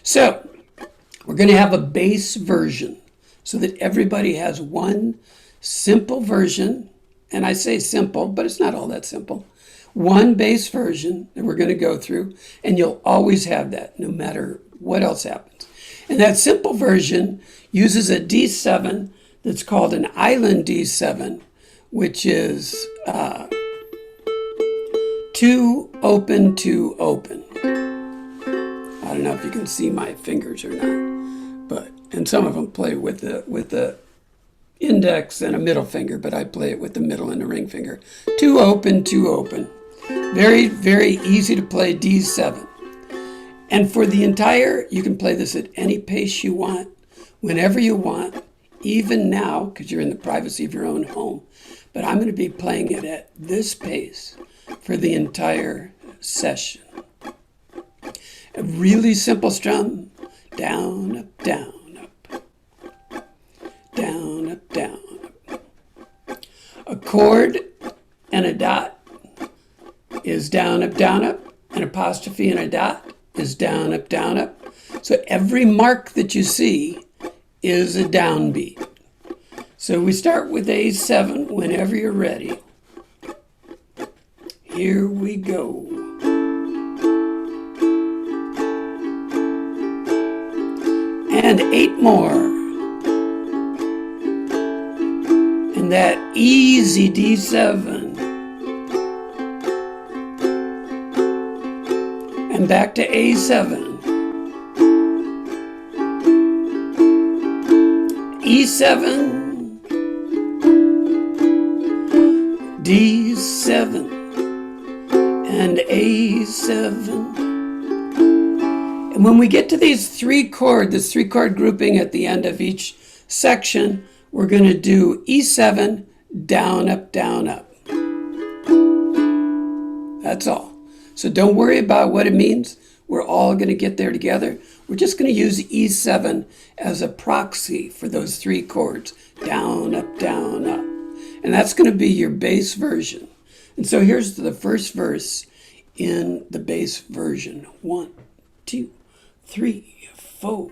So we're going to have a bass version so that everybody has one simple version. And I say simple, but it's not all that simple. One bass version that we're going to go through, and you'll always have that no matter what else happens. And that simple version uses a D7 that's called an island D7, which is 2 open, 2 open. I don't know if you can see my fingers or not, and some of them play with the index and a middle finger, but I play it with the middle and the ring finger. 2 open, 2 open. Very, very easy to play D7. And for the entire, you can play this at any pace you want, whenever you want, even now, because you're in the privacy of your own home. But I'm going to be playing it at this pace for the entire session. A really simple strum, down, up, down, up, down, up, down, up. A chord and a dot is down, up, an apostrophe and a dot is down, up. So every mark that you see is a downbeat. So we start with A7 whenever you're ready. Here we go. And 8 more. And that easy D7. And back to A7. E7, D7, and A7. And when we get to this 3-chord grouping at the end of each section, we're going to do E7, down, up, down, up. That's all. So don't worry about what it means. We're all going to get there together. We're just going to use E7 as a proxy for those 3 chords. Down, up, down, up. And that's going to be your bass version. And so here's the first verse in the bass version. 1, 2, 3, 4.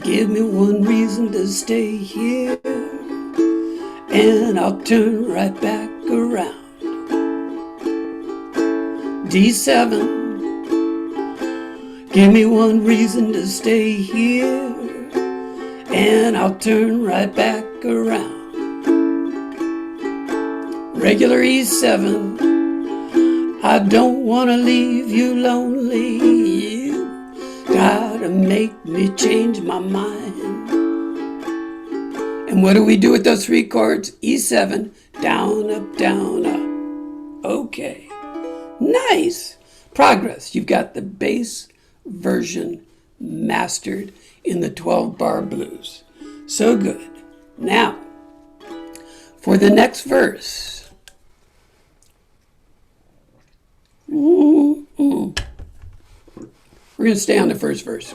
Give me one reason to stay here, and I'll turn right back around. D7. Give me one reason to stay here, and I'll turn right back around. Regular E7. I don't want to leave you lonely. You gotta make me change my mind. And what do we do with those 3 chords? E7, down, up, down, up. Okay. Nice. Progress. You've got the bass version mastered in the 12-bar blues. So good. Now, for the next verse. We're going to stay on the first verse.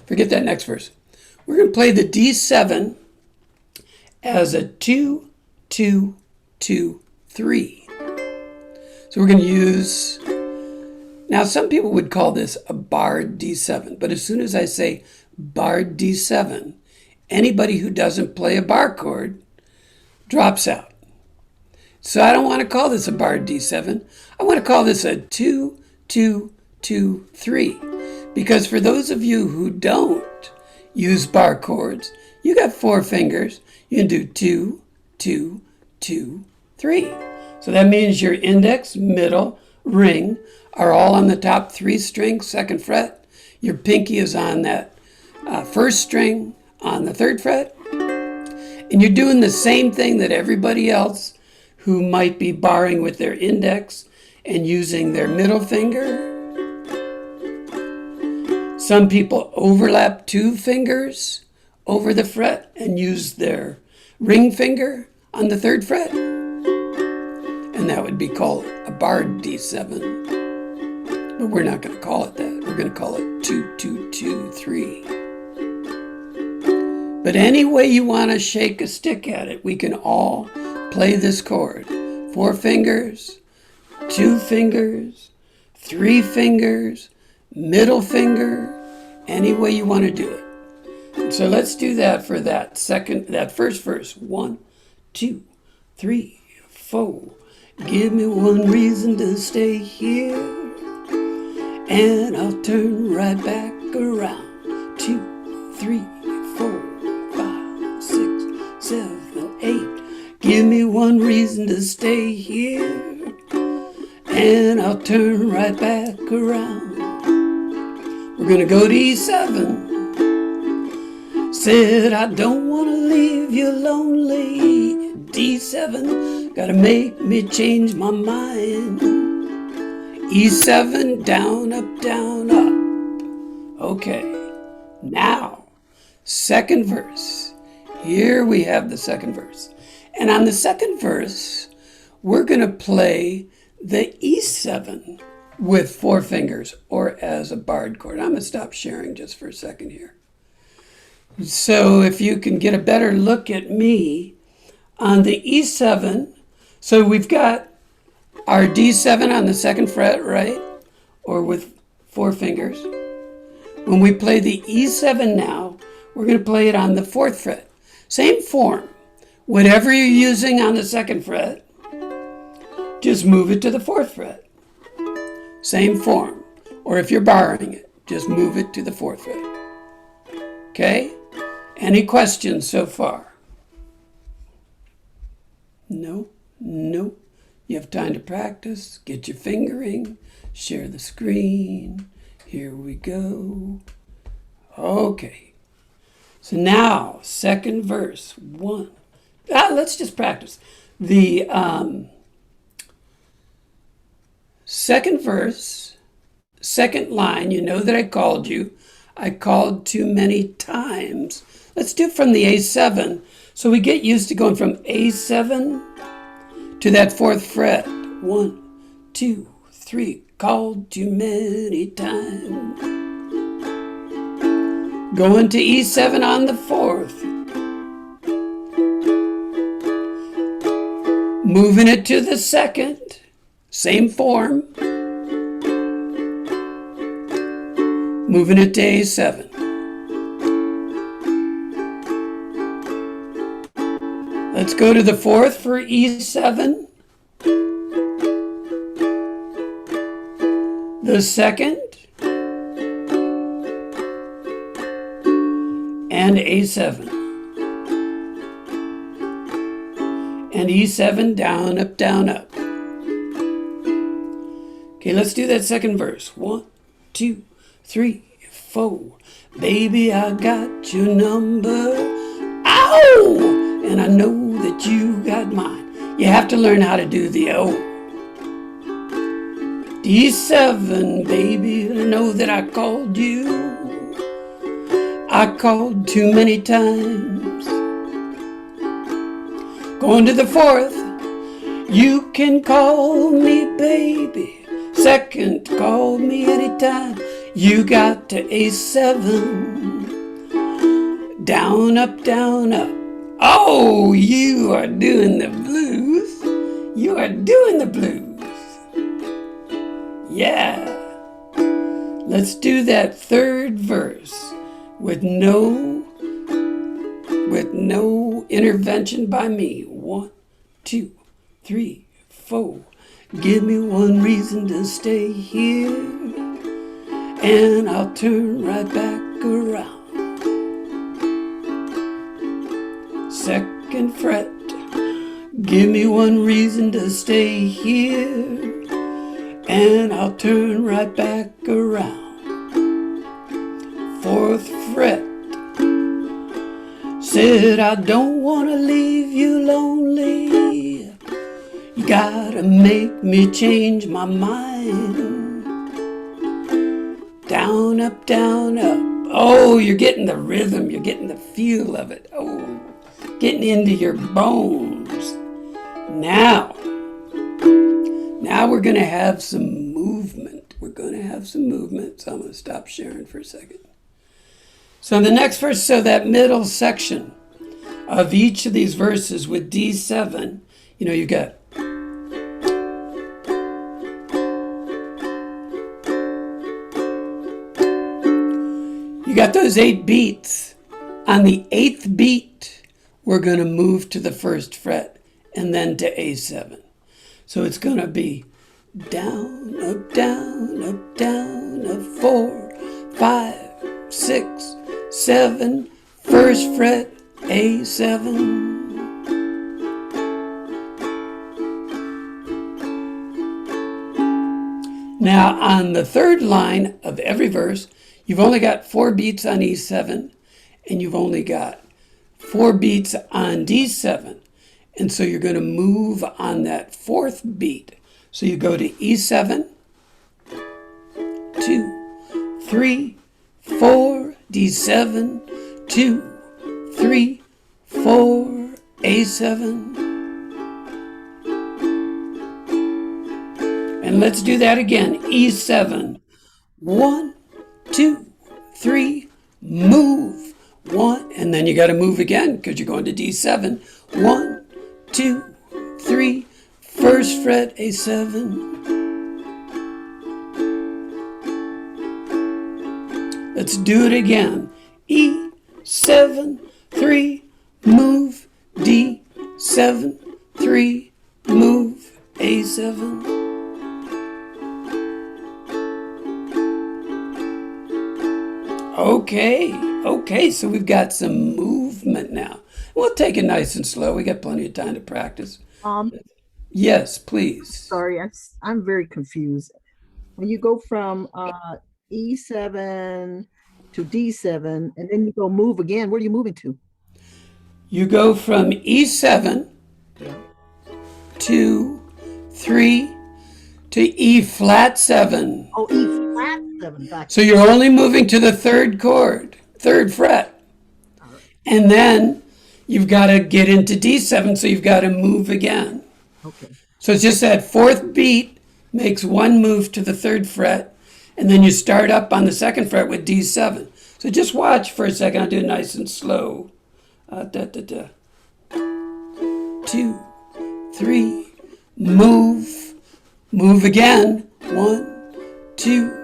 Forget that next verse. We're going to play the D7 as a 2, 2, 2, 3. So we're going to use, now some people would call this a barred D7, but as soon as I say barred D7, anybody who doesn't play a bar chord drops out. So I don't want to call this a barred D7. I want to call this a 2, 2, 2, 3. Because for those of you who don't use bar chords, you got 4 fingers. You can do 2, 2, 2, 3. So that means your index, middle, ring are all on the top 3 strings, 2nd fret. Your pinky is on that 1st string on the 3rd fret. And you're doing the same thing that everybody else who might be barring with their index and using their middle finger. Some people overlap 2 fingers over the fret and use their ring finger on the 3rd fret. And that would be called a barred D7. But we're not going to call it that. We're going to call it 2, 2, 2, 3. But any way you want to shake a stick at it, we can all play this chord. 4 fingers, 2 fingers, 3 fingers, middle finger, any way you want to do it. And so let's do that for that first verse. 1, 2, 3, 4. Give me one reason to stay here, and I'll turn right back around. 2, 3, 4, 5, 6, 7, 8. Give me one reason to stay here, and I'll turn right back around. We're going to go to E7. Said I don't want to leave you lonely. D7, gotta make me change my mind. E7, down, up. Okay, now, second verse. Here we have the second verse. And on the second verse, we're going to play the E7 with 4 fingers, or as a barred chord. I'm going to stop sharing just for a second here. So if you can get a better look at me on the E7, so we've got our D7 on the 2nd fret, right? Or with 4 fingers. When we play the E7 now, we're going to play it on the 4th fret. Same form. Whatever you're using on the 2nd fret, just move it to the 4th fret. Same form. Or if you're borrowing it, just move it to the 4th fret. Okay? Any questions so far? No? You have time to practice. Get your fingering. Share the screen. Here we go. Okay. So now, second verse. 1. Let's just practice. The second verse, second line, you know that I called you. I called too many times. Let's do it from the A7. So we get used to going from A7 to that 4th fret. 1, 2, 3. Called too many times. Going to E7 on the 4th. Moving it to the 2nd. Same form. Moving it to A7. Let's go to the 4th for E7. The 2nd. And A7. And E7, down, up. Okay, let's do that second verse. 1, 2, 3, 4. Baby, I got your number. Ow! And I know that you got mine. You have to learn how to do the O. D7, baby, I know that I called you. I called too many times. Going to the 4th. You can call me baby. 2nd, call me anytime. You got to A7. Down, up. Oh, you are doing the blues. You are doing the blues. Yeah. Let's do that third verse with no intervention by me. 1, 2, 3, 4. Give me one reason to stay here, and I'll turn right back around. 2nd fret. Give me one reason to stay here, and I'll turn right back around. 4th fret. Said I don't want to leave you lonely. You gotta make me change my mind. Down, up. Oh, you're getting the rhythm. You're getting the feel of it. Oh, getting into your bones. Now we're going to have some movement. So I'm going to stop sharing for a second. So in the next verse, so that middle section of each of these verses with D7, you got You got those 8 beats. On the 8th beat, we're going to move to the 1st fret and then to A7. So it's going to be down, up, down, up, down, up, 4, 5, 6, 7, 1st fret, A7. Now on the 3rd line of every verse, you've only got 4 beats on E7 and you've only got 4 beats on D7. And so you're going to move on that 4th beat. So you go to E7, 2, 3, 4, D7, 2, 3, 4, A7. And let's do that again. E7, 1, 2, 3, move. 1, and then you got to move again because you're going to D7. 1, 2, 3, 1st fret, A7. Let's do it again. E7, 3, move, D7, 3, move, A7. Okay, so we've got some movement now. We'll take it nice and slow. We got plenty of time to practice. Yes, please. Sorry, I'm very confused. When you go from E7 to D7, and then you go move again, where are you moving to? You go from E7 to 3 to E flat 7. Oh, E flat 7. Gotcha. So you're only moving to the 3rd chord, 3rd fret. And then you've got to get into D7, so you've got to move again. Okay. So it's just that 4th beat makes 1 move to the 3rd fret, and then you start up on the 2nd fret with D7. So just watch for a second. I'll do it nice and slow. 2, 3, move. Move again. 1, 2,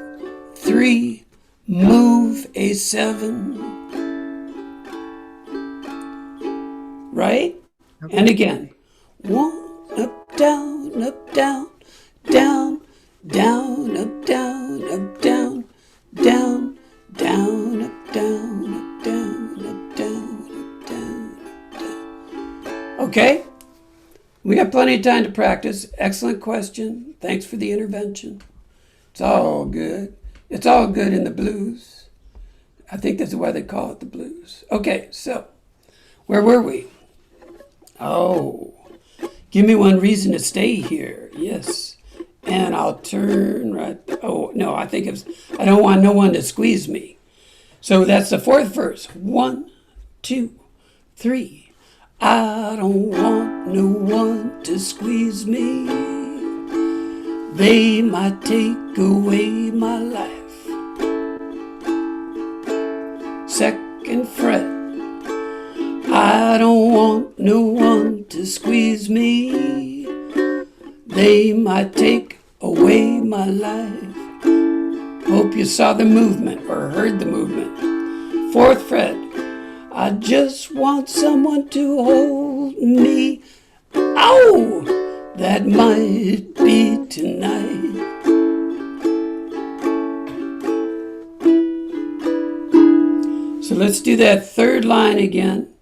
3, move, A7. Right? Okay. And again. 1, up, down, down, down, down, up, down, down, down, down, up, down, up, down, up, down, up, down, up, down. Okay? We got plenty of time to practice. Excellent question. Thanks for the intervention. It's all good. It's all good in the blues. I think that's why they call it the blues. Okay, so where were we? Oh, give me one reason to stay here. Yes. And I'll turn right. Oh, no, I think it's, I don't want no one to squeeze me. So that's the 4th verse. 1, 2, 3. I don't want no one to squeeze me. They might take away my life. 2nd fret. I don't want no one to squeeze me. They might take away my life. Hope you saw the movement or heard the movement. 4th fret. I just want someone to hold me. Ow! That might be tonight. So let's do that 3rd line again.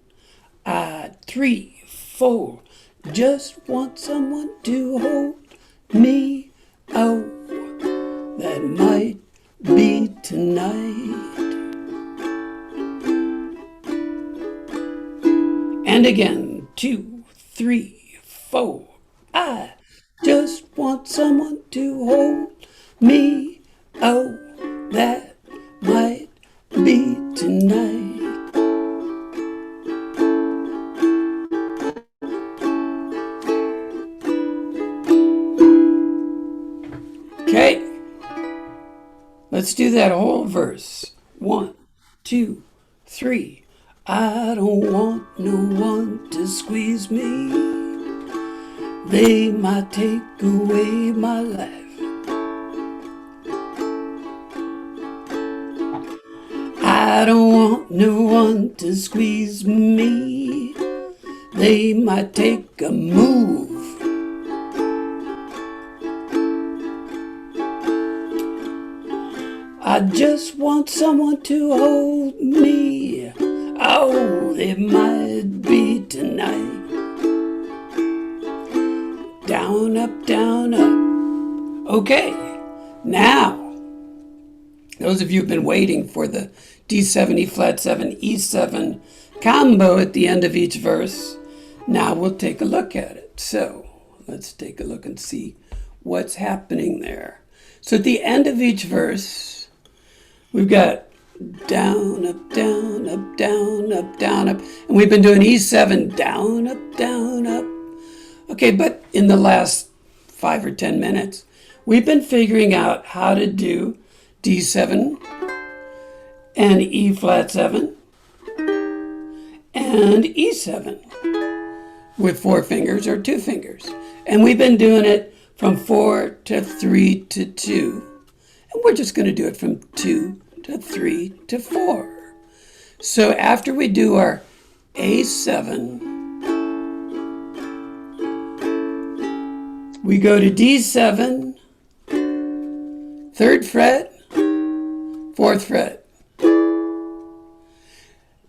3, 4. Just want someone to hold me. Oh, that might be tonight. And again, 2, 3, 4. I just want someone to hold me. Oh, that might be tonight. Okay, let's do that whole verse. 1, 2, 3. I don't want no one to squeeze me. They might take away my life. I don't want no one to squeeze me. They might take a move. I just want someone to hold me. Oh, it might be tonight. Down, up, down, up. Okay, now, those of you who've been waiting for the D7, E flat 7, E7 combo at the end of each verse, now we'll take a look at it. So let's take a look and see what's happening there. So at the end of each verse, we've got down, up, down, up, down, up, down, up. And we've been doing E7, down, up, down, up. Okay, but in the last 5 or 10 minutes, we've been figuring out how to do D7 and E flat 7 and E7 with 4 fingers or 2 fingers. And we've been doing it from 4 to 3 to 2. And we're just going to do it from 2 to 3 to 4. So after we do our A7, we go to D7, 3rd fret, 4th fret.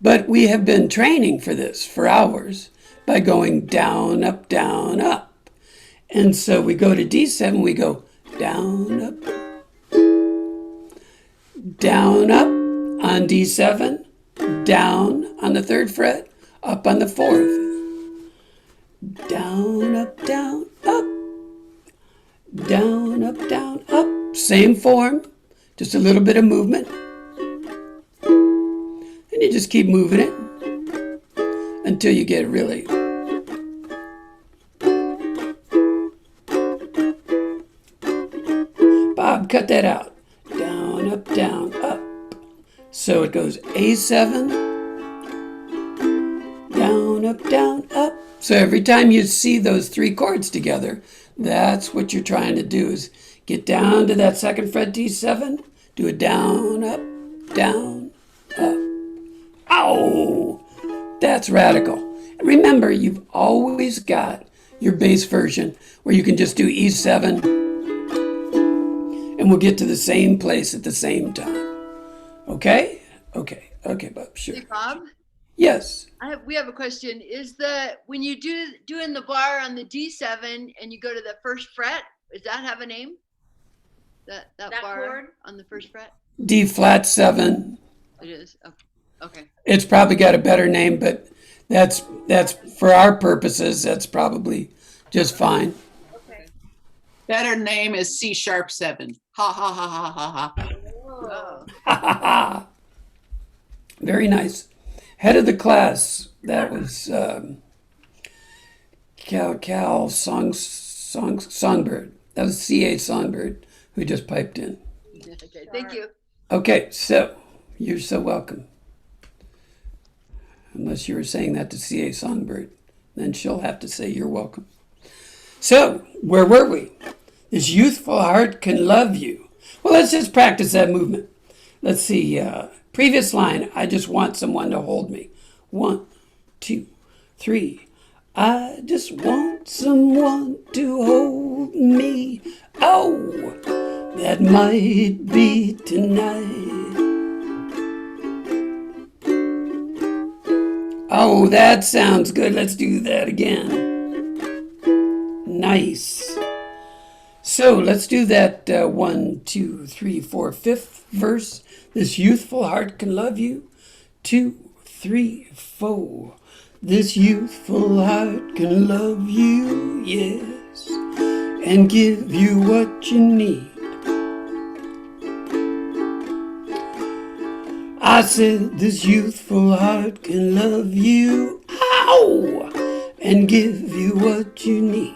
But we have been training for this for hours by going down, up, down, up. And so we go to D7, we go down, up on D7, down on the 3rd fret, up on the 4th. Down, up, down, up. Down, up, down, up. Same form, just a little bit of movement. And you just keep moving it until you get really. Bob, cut that out. Down, up, down, up. So it goes A7, down, up, down, up. So every time you see those 3 chords together, that's what you're trying to do, is get down to that 2nd fret D7, do it down, up, down, up. Ow! That's radical. And remember, you've always got your bass version where you can just do E7 and we'll get to the same place at the same time. Okay? Okay, Bob, sure. Hey, Bob? Yes. We have a question. Is when you doing the bar on the D7 and you go to the 1st fret, does that have a name? That bar chord on the 1st fret? D flat 7. It is. Okay. It's probably got a better name, but that's for our purposes, that's probably just fine. Okay. Better name is C#7. Ha ha ha ha ha ha. Oh. Ha ha ha. Very nice. Head of the class, that was Cal Songbird. That was C.A. Songbird who just piped in. Okay, thank you. Okay, so you're so welcome. Unless you were saying that to C.A. Songbird, then she'll have to say you're welcome. So, where were we? This youthful heart can love you. Well, let's just practice that movement. Let's see. Previous line, I just want someone to hold me. 1, 2, 3. I just want someone to hold me. Oh, that might be tonight. Oh, that sounds good. Let's do that again. Nice. So let's do that 1, 2, 3, 4, 5th verse. This youthful heart can love you. 2, 3, 4. This youthful heart can love you, yes, and give you what you need. I said this youthful heart can love you, ow, and give you what you need.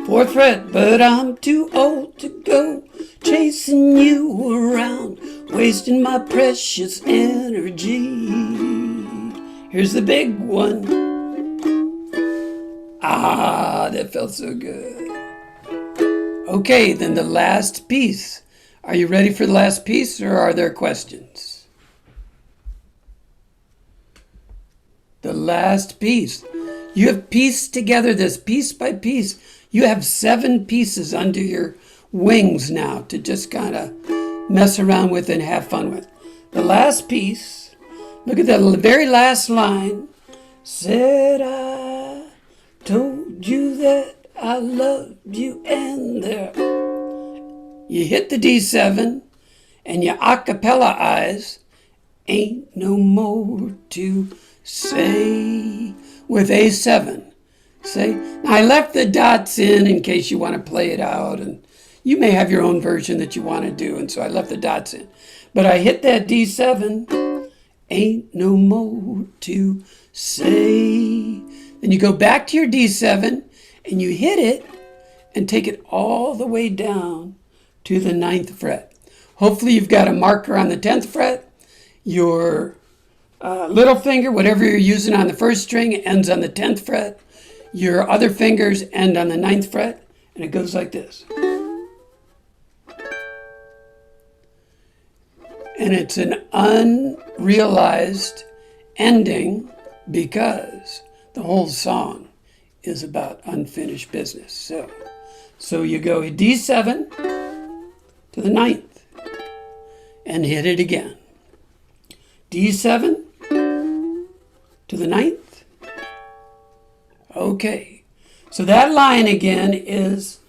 4th fret, but I'm too old to go chasing you around, wasting my precious energy. Here's the big one. Ah, that felt so good. Okay, then the last piece, Are you ready for the last piece, or are there questions? The last piece. You have pieced together this piece by piece. You have 7 pieces under your wings now to just kind of mess around with and have fun with. The last piece, look at the very last line. Said I told you that I loved you, and there. You hit the D7 and your a cappella ain't no more to say with A7. Say, now I left the dots in case you want to play it out, and you may have your own version that you want to do, and so I left the dots in. But I hit that D7, ain't no more to say. Then you go back to your D7 and you hit it and take it all the way down to the 9th fret. Hopefully you've got a marker on the 10th fret. Your little finger, whatever you're using on the first string, ends on the 10th fret. Your other fingers end on the 9th fret, and it goes like this. And it's an unrealized ending because the whole song is about unfinished business. So you go D7 to the 9th and hit it again. D7 to the 9th. Okay. So that line again is,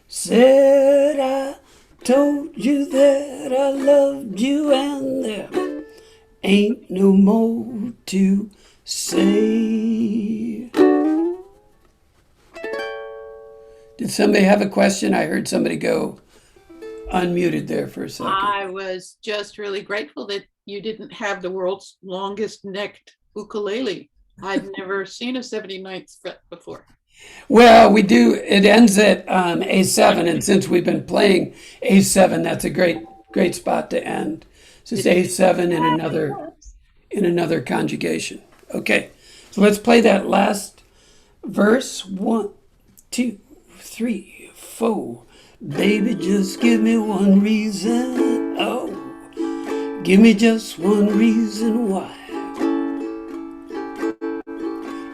said I told you that I loved you, and there ain't no more to say. Did somebody have a question? I heard somebody go unmuted there for a second. I was just really grateful that you didn't have the world's longest necked ukulele. I'd never seen a 79th fret before. Well, we do. It ends at A7, and since we've been playing A7, that's a great spot to end. So it's A7 in another conjugation. Okay, so let's play that last verse. 1, 2, 3, 4. Baby, just give me one reason. Oh, give me just one reason why.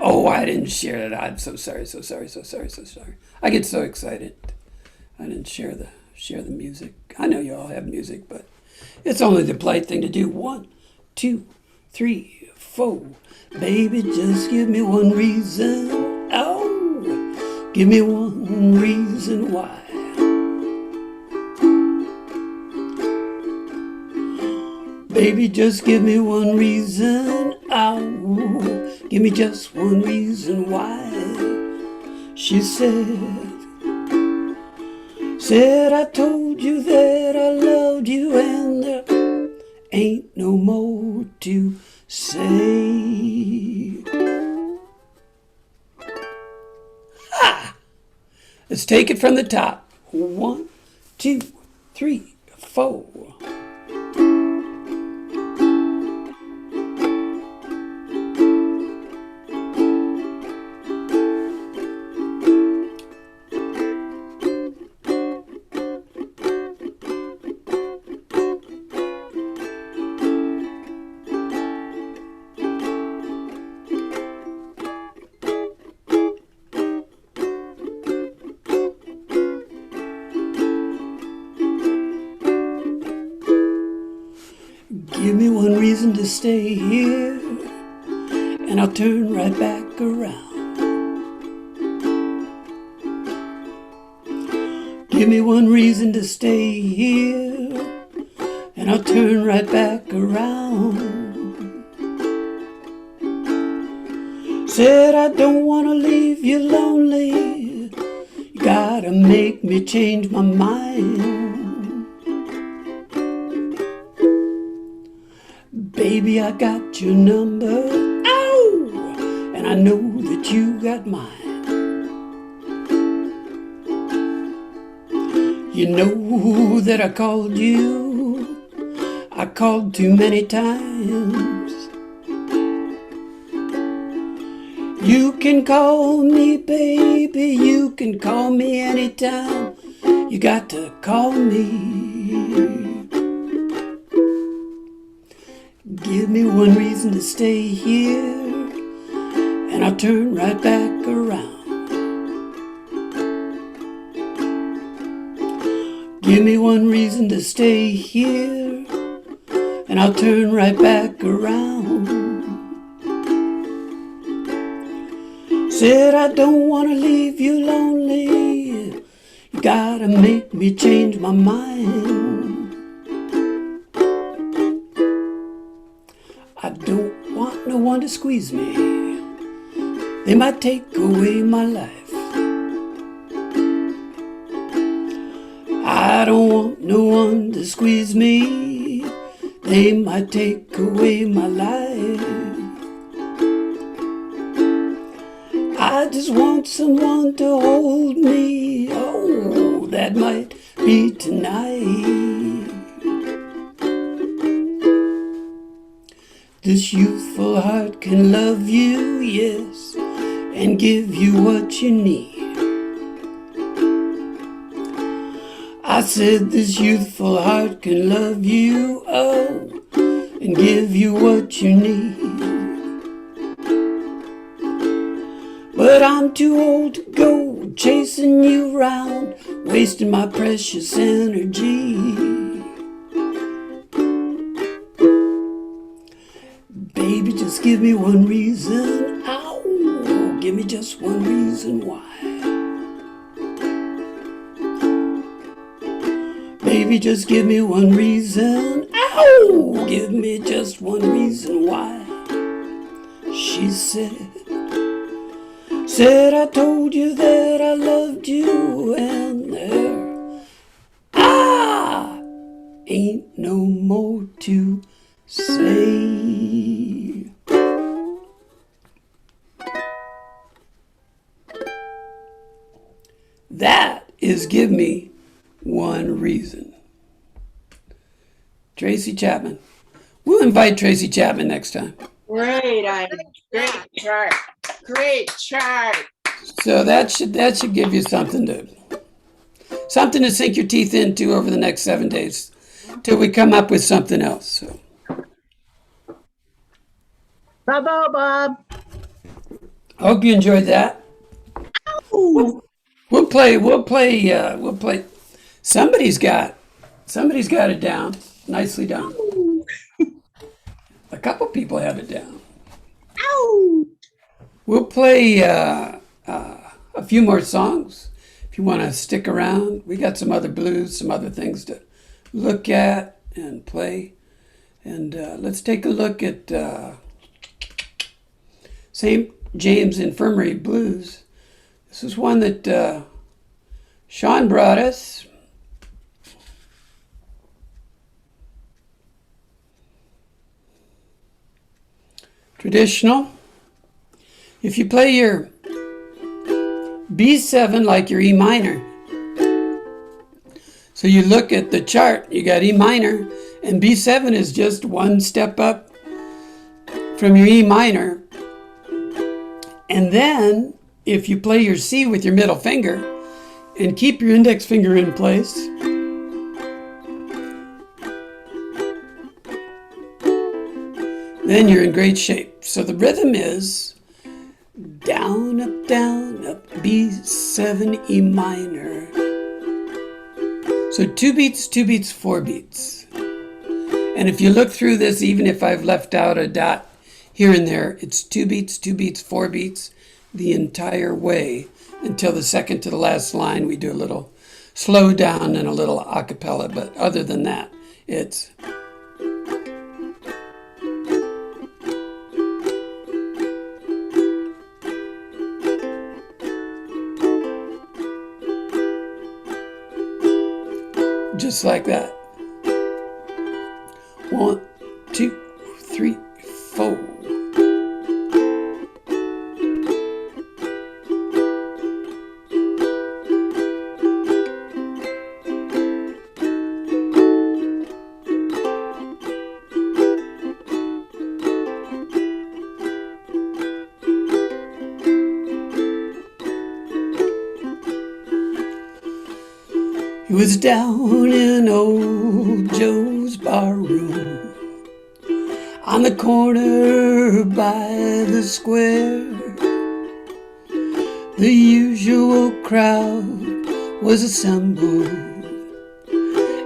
Oh, I didn't share that. I'm so sorry. I get so excited. I didn't share the music. I know you all have music, but it's only the polite thing to do. 1, 2, 3, 4. Baby, just give me one reason. Oh, give me one reason why. Baby, just give me one reason. Oh, give me just one reason why. She said I told you that I loved you, and there ain't no more to say. Ha! Let's take it from the top. 1, 2, 3, 4. Give me one reason to stay here, and I'll turn right back around. Give me one reason to stay here, and I'll turn right back around. Said I don't want to leave you lonely, you gotta make me change my mind. Baby, I got your number, oh, and I know that you got mine. You know that I called you, I called too many times. You can call me, baby, you can call me anytime. You got to call me. Give me one reason to stay here, and I'll turn right back around. Give me one reason to stay here, and I'll turn right back around. Said I don't want to leave you lonely. You gotta make me change my mind. I don't want no one to squeeze me. They might take away my life. I don't want no one to squeeze me. They might take away my life. I just want someone to hold me. Oh, that might be tonight. This youthful heart can love you, yes, and give you what you need. I said this youthful heart can love you, oh, and give you what you need. But I'm too old to go chasing you around, wasting my precious energy. Baby, just give me one reason, ow, give me just one reason why. Baby, just give me one reason, ow, give me just one reason why. She said I told you that I loved you, and there ain't no more to say. That is Give Me One Reason. Tracy Chapman. We'll invite Tracy Chapman next time. Great idea. Great chart. Great chart. So that should give you something to sink your teeth into over the next 7 days till we come up with something else. So. Bravo, Bob. Hope you enjoyed that. Ooh. We'll play. Somebody's got it down. Nicely done. A couple people have it down. Ow. We'll play a few more songs if you want to stick around. We got some other blues, some other things to look at and play. And let's take a look at St. James Infirmary Blues. This is one that Sean brought us. Traditional. If you play your B7 like your E minor, so you look at the chart, you got E minor, and B7 is just one step up from your E minor. And then if you play your C with your middle finger and keep your index finger in place, then you're in great shape. So the rhythm is down, up, B7, E minor. So 2 beats, 2 beats, 4 beats. And if you look through this, even if I've left out a dot here and there, it's 2 beats, 2 beats, 4 beats the entire way until the second to the last line. We do a little slow down and a little a cappella, but other than that, it's just like that. 1, 2, 3, 4. was down in old Joe's barroom on the corner by the square. The usual crowd was assembled,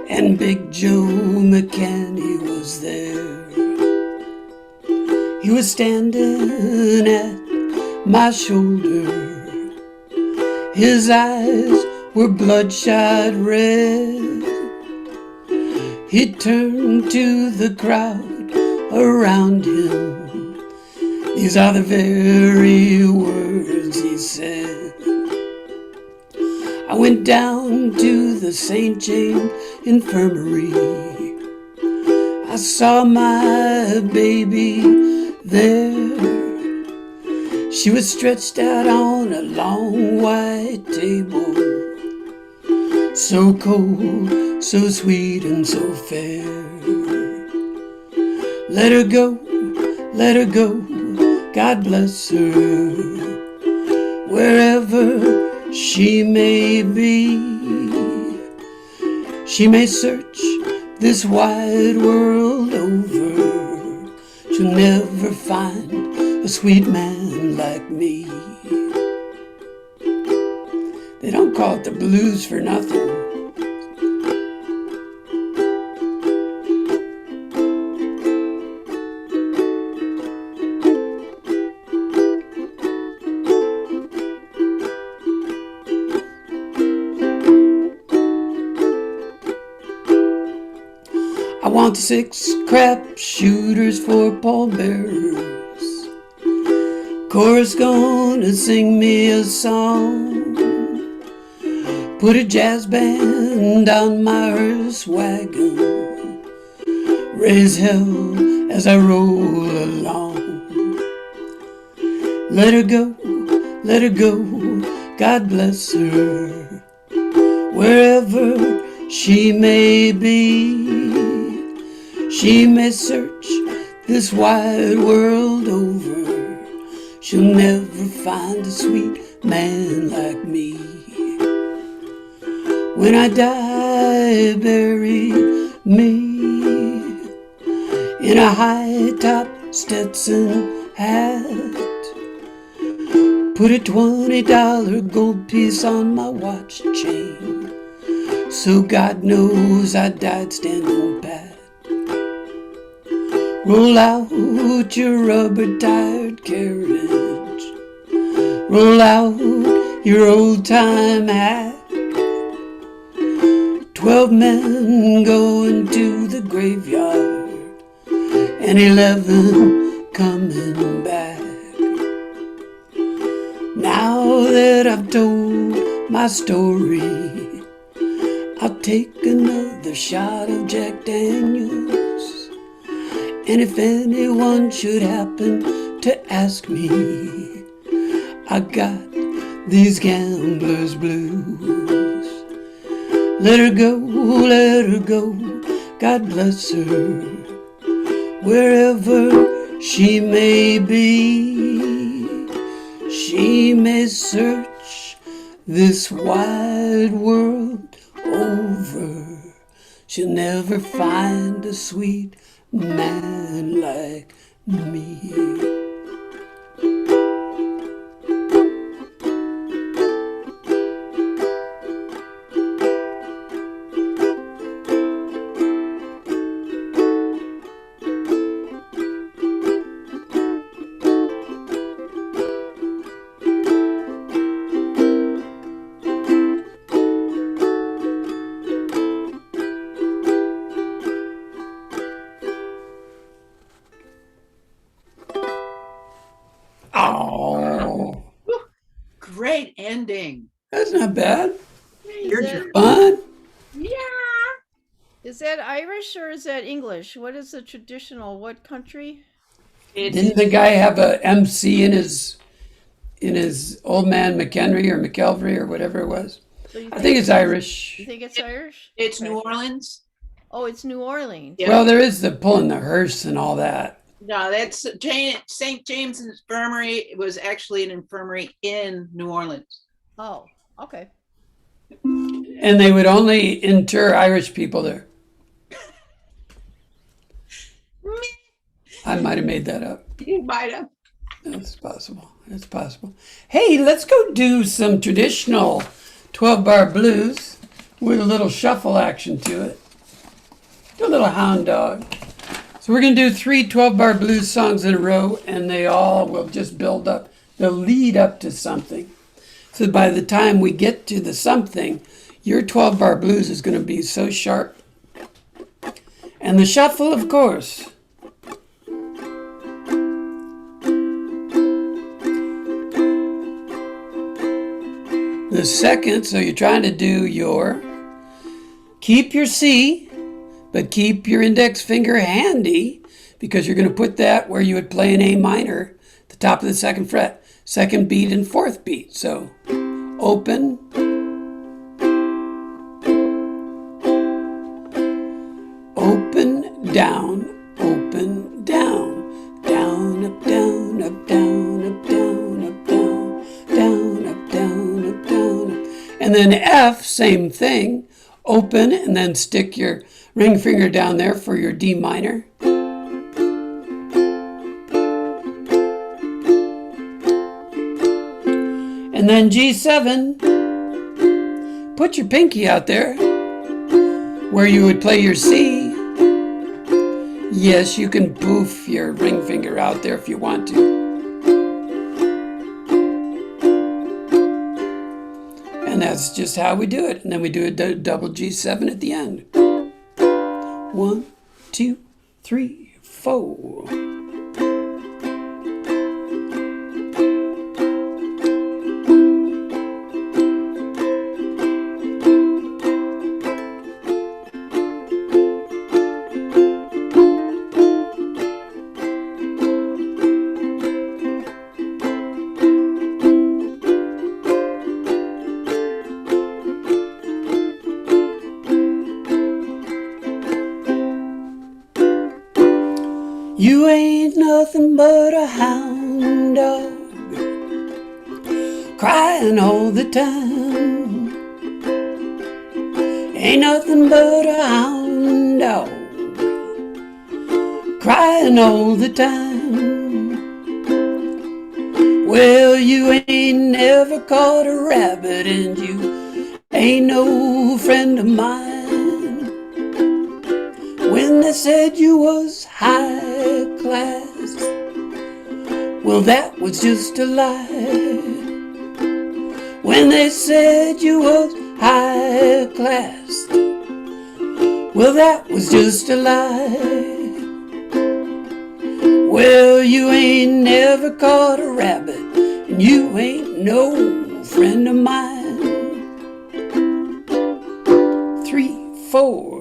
and Big Joe McCanny was there. He was standing at my shoulder. His eyes were bloodshot red. He turned to the crowd around him. These are the very words he said. I went down to the St. James Infirmary. I saw my baby there. She was stretched out on a long white table, so cold, so sweet, and so fair. Let her go, God bless her, wherever she may be. She may search this wide world over, she'll never find a sweet man like me. They don't call it the blues for nothing. I want 6 crap shooters for pallbearers. Chorus gonna sing me a song. Put a jazz band on my hearse wagon. Raise hell as I roll along. Let her go, God bless her, wherever she may be. She may search this wide world over, she'll never find a sweet man like me. When I die, bury me in a high-top Stetson hat. Put a $20 gold piece on my watch chain, so God knows I died standing pat. Roll out your rubber-tired carriage, roll out your old-time hack. 12 men going to the graveyard, and 11 coming back. Now that I've told my story, I'll take another shot of Jack Daniels. And if anyone should happen to ask me, I got these gambler's blues. Let her go, God bless her, wherever she may be. She may search this wide world over, she'll never find a sweet man like me. Oh, Great ending. that's not bad. Your Is that, turn. Fun. Yeah. is that Irish or is that English? What is the traditional? What country? Didn't the guy have a MC in his Old Man McHenry or McKelvey or whatever it was? So you I think it's Irish. You think it's Irish? It's Okay. New Orleans. Oh, it's New Orleans. Yeah. Well, there is the pulling the hearse and all that. No, that's St. James Infirmary. It was actually an infirmary in New Orleans. Oh, okay. And they would only inter Irish people there. I might have made that up. You might have. That's possible. It's possible. Hey, let's go do some traditional 12-bar blues with a little shuffle action to it. Do a little hound dog. So we're going to do 3 12-bar blues songs in a row, and they all will just build up. They'll lead up to something. So by the time we get to the something, your 12-bar blues is going to be so sharp. And the shuffle, of course. The second, so you're trying to do your, keep your C, but keep your index finger handy, because you're going to put that where you would play an A minor, the top of the 2nd fret, 2nd beat and 4th beat. So open, open, down, open, down, down, up, down, up, down, up, down, up, down, down, up, down, up, down, up. And then F, same thing, open, and then stick your ring finger down there for your D minor. And then G7, put your pinky out there where you would play your C. Yes, you can poof your ring finger out there if you want to. And that's just how we do it. And then we do a double G7 at the end. 1, 2, 3, 4. You ain't nothing but a hound dog, crying all the time. Ain't nothing but a hound dog, crying all the time. Well, you ain't never caught a rabbit, and you ain't no friend of mine. When they said you was high class, well, that was just a lie. When they said you was high class, well, that was just a lie. Well, you ain't never caught a rabbit, and you ain't no friend of mine. 3, 4.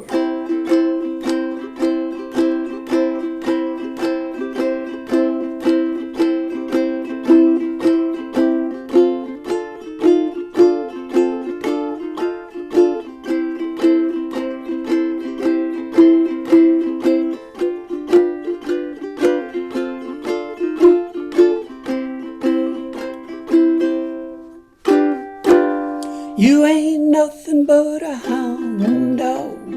You ain't nothing but a hound dog.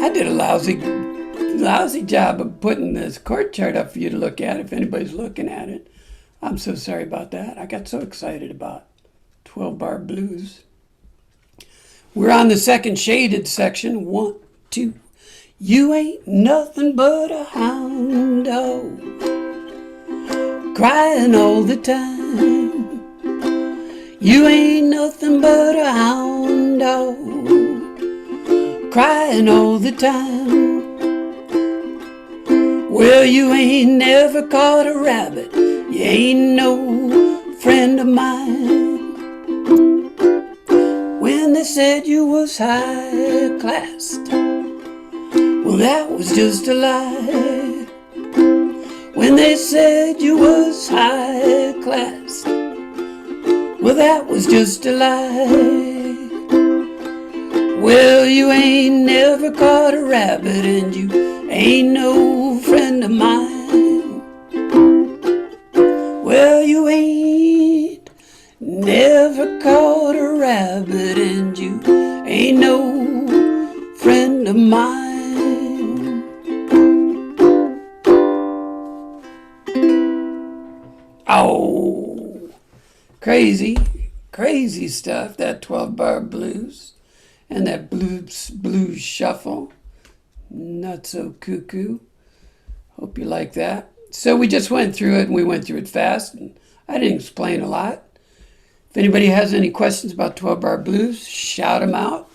I did a lousy job of putting this chord chart up for you to look at if anybody's looking at it. I'm so sorry about that. I got so excited about 12-bar blues. We're on the 2nd shaded section. 1, 2. You ain't nothing but a hound dog, crying all the time. You ain't nothing but a hound dog, crying all the time. Well, you ain't never caught a rabbit, you ain't no friend of mine. When they said you was high classed, well, that was just a lie. When they said you was high classed, well, that was just a lie. Well, you ain't never caught a rabbit, and you ain't no friend of mine. Well, you ain't never caught a rabbit. rabbit, and you ain't no friend of mine. Oh, crazy, crazy stuff, that 12-bar blues and that blues shuffle. Not so cuckoo. Hope you like that. So we just went through it, and we went through it fast, and I didn't explain a lot. If anybody has any questions about 12-bar blues, shout them out,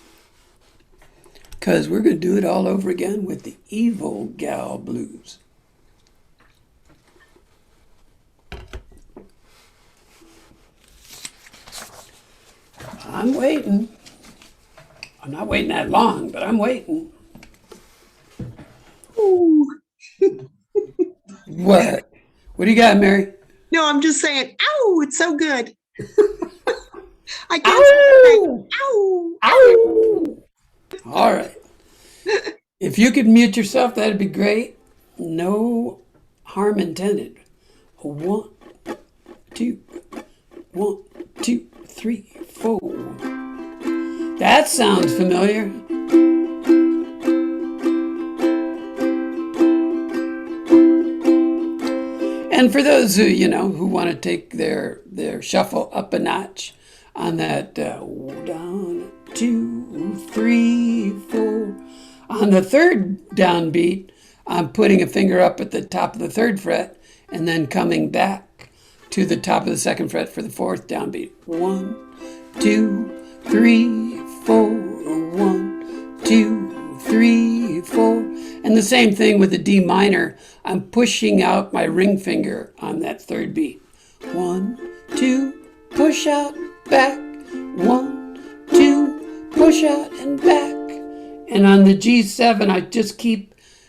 because we're going to do it all over again with the Evil Gal Blues. I'm waiting. I'm not waiting that long, but I'm waiting. Ooh. What? What do you got, Mary? No, I'm just saying, ow, it's so good. I can't Ow! say, ow. Ow! All right. If you could mute yourself, that'd be great. No harm intended. 1, 2, 1, 2, 3, 4. That sounds familiar. And for those who want to take their shuffle up a notch on that 1, 2, 3, 4. On the third downbeat, I'm putting a finger up at the top of the 3rd fret and then coming back to the top of the 2nd fret for the 4th downbeat. 1, 2, 3, 4. 1, 2, 3, 4. And the same thing with the D minor. I'm pushing out my ring finger on that 3rd beat. 1, 2, push out, back. 1, 2, push out and back. And on the G7,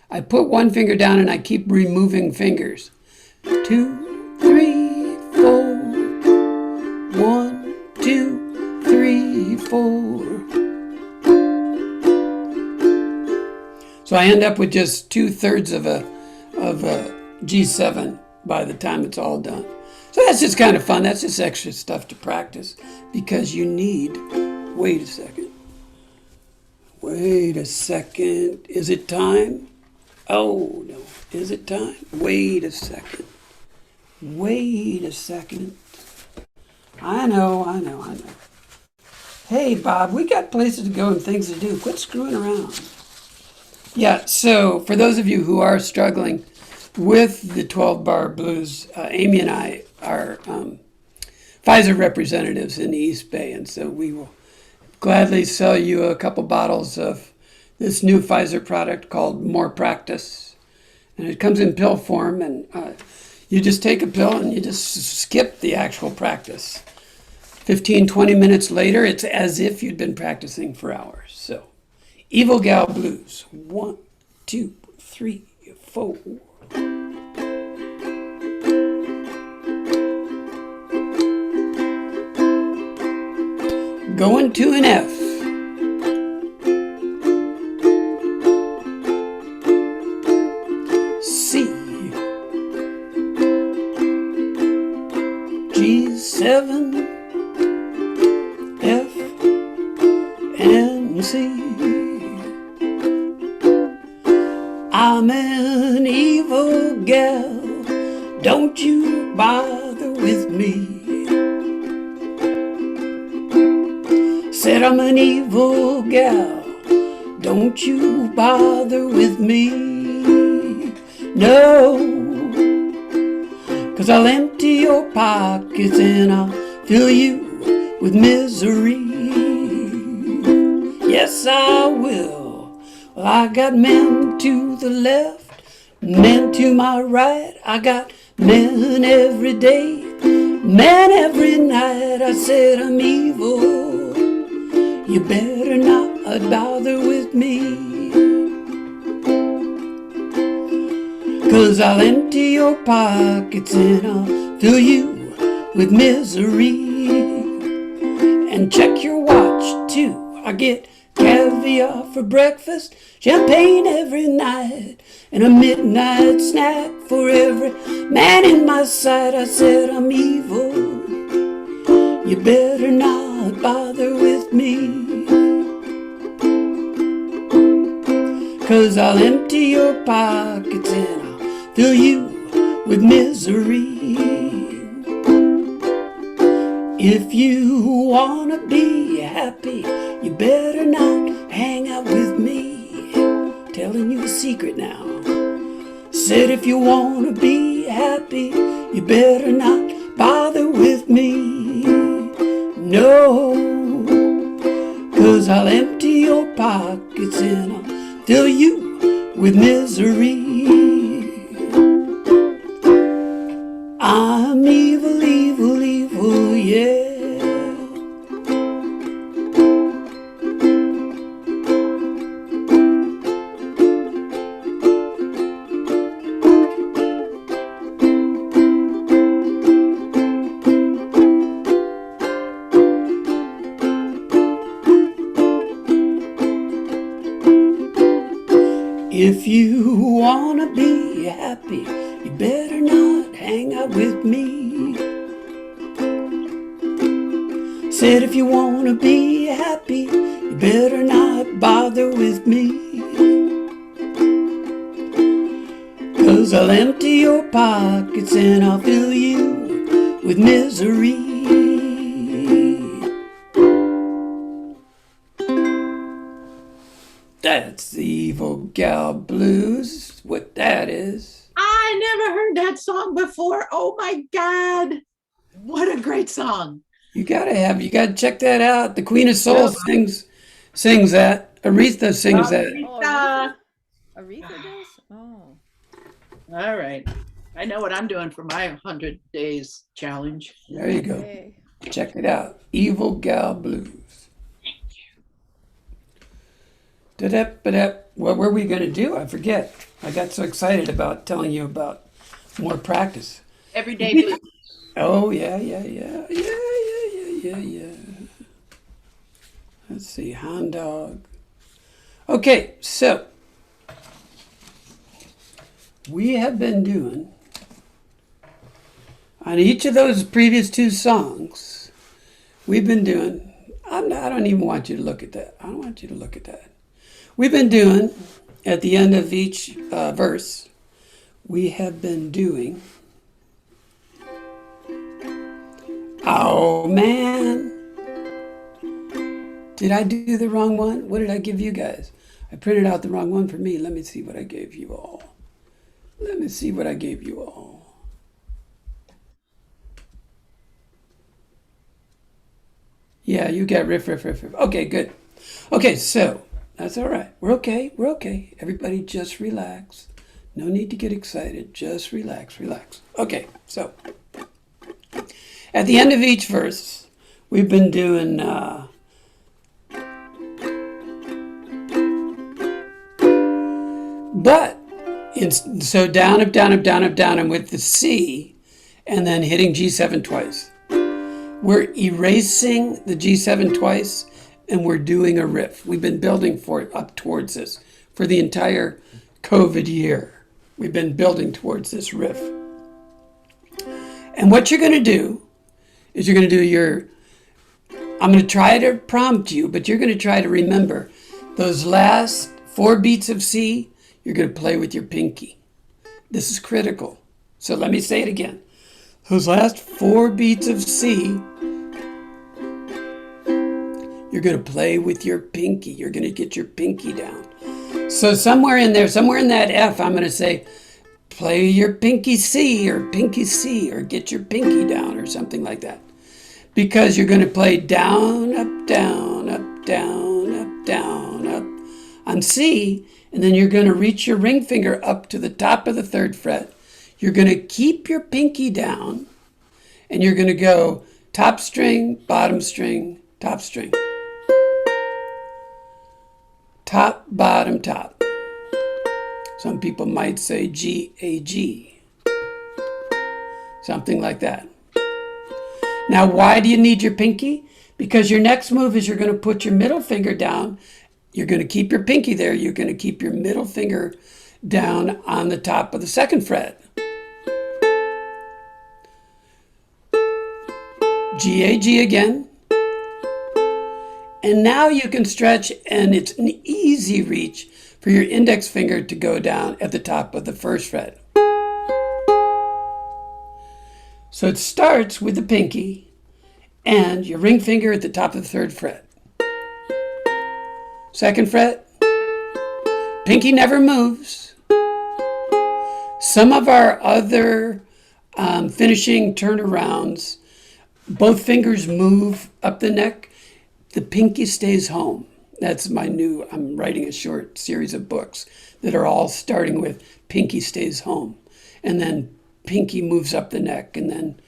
I put one finger down and I keep removing fingers. 2, 3, 4. 1, 2, 3, 4. So I end up with just 2/3 of a G7 by the time it's all done. So that's just kind of fun. That's just extra stuff to practice because you need. Wait a second. Wait a second. Is it time? Oh, no. Is it time? Wait a second. Wait a second. I know. Hey, Bob, we got places to go and things to do. Quit screwing around. Yeah, so for those of you who are struggling with the 12-bar blues, Amy and I are Pfizer representatives in the East Bay, and so we will gladly sell you a couple bottles of this new Pfizer product called More Practice. And it comes in pill form, and you just take a pill and you just skip the actual practice. 15, 20 minutes later, it's as if you'd been practicing for hours. So, Evil Gal Blues. 1, 2, 3, 4. Going to an F. C. G7. F. And C. I'm an evil gal. Don't you bother with me. Said I'm an evil gal, don't you bother with me. No, 'cause I'll empty your pockets and I'll fill you with misery. Yes, I will. Well, I got men to the left, men to my right. I got men every day, men every night. I said I'm evil. You better not bother with me, 'cause I'll empty your pockets and I'll fill you with misery. And check your watch too. I get caviar for breakfast, champagne every night, and a midnight snack for every man in my sight. I said I'm evil. You better not not bother with me. 'Cause I'll empty your pockets and I'll fill you with misery. If you wanna be happy, you better not hang out with me. Telling you a secret now. Said if you wanna be happy, you better not bother with me. No, 'cause I'll empty your pockets and I'll fill you with misery. I'm evil, evil, evil, yeah. If you wanna be happy, you better not hang out with me. Said if you wanna be happy, you better not bother with me. 'Cause I'll empty your pockets and I'll fill you with misery. That's the Evil Gal Blues, what that is. I never heard that song before. Oh my God. What a great song. You gotta check that out. The Queen of Soul sings that. Aretha sings that. Oh, Aretha does? Oh. All right. I know what I'm doing for my 100 days challenge. There you go. Okay. Check it out. Evil Gal Blues. Da-da-ba-da. What were we going to do? I forget. I got so excited about telling you about more practice. Everyday blues. Oh, yeah. Let's see. Hound dog. Okay, so we have been doing, on each of those previous two songs, we've been doing, I don't even want you to look at that. I don't want you to look at that. We've been doing, at the end of each verse, we have been doing, oh man, did I do the wrong one? What did I give you guys? I printed out the wrong one for me. Let me see what I gave you all. Yeah, you got riff. Okay, good. Okay, so that's all right. We're okay. Everybody just relax. No need to get excited. Just relax. Okay, so at the end of each verse, we've been doing so down, up, down, and with the C, and then hitting G7 twice. We're erasing the G7 twice, and we're doing a riff. We've been building for it up towards this for the entire COVID year. We've been building towards this riff. And what you're going to do is you're going to do I'm going to try to prompt you, but you're going to try to remember those last 4 beats of C. You're going to play with your pinky. This is critical. So let me say it again. Those last 4 beats of C, you're going to play with your pinky. You're going to get your pinky down. So somewhere in that F, I'm going to say, play your pinky C, or get your pinky down, or something like that. Because you're going to play down, up, down, up, down, up, down, up on C, and then you're going to reach your ring finger up to the top of the 3rd fret. You're going to keep your pinky down, and you're going to go top string, bottom string, top string. Top, bottom, top. Some people might say G, A, G. Something like that. Now, why do you need your pinky? Because your next move is you're going to put your middle finger down. You're going to keep your pinky there. You're going to keep your middle finger down on the top of the 2nd fret. G, A, G again. And now you can stretch, and it's an easy reach for your index finger to go down at the top of the first fret. So it starts with the pinky and your ring finger at the top of the third fret. Second fret, pinky never moves. Some of our other finishing turnarounds, both fingers move up the neck. The pinky stays home. That's my new, I'm writing a short series of books that are all starting with pinky stays home. And then pinky moves up the neck, and then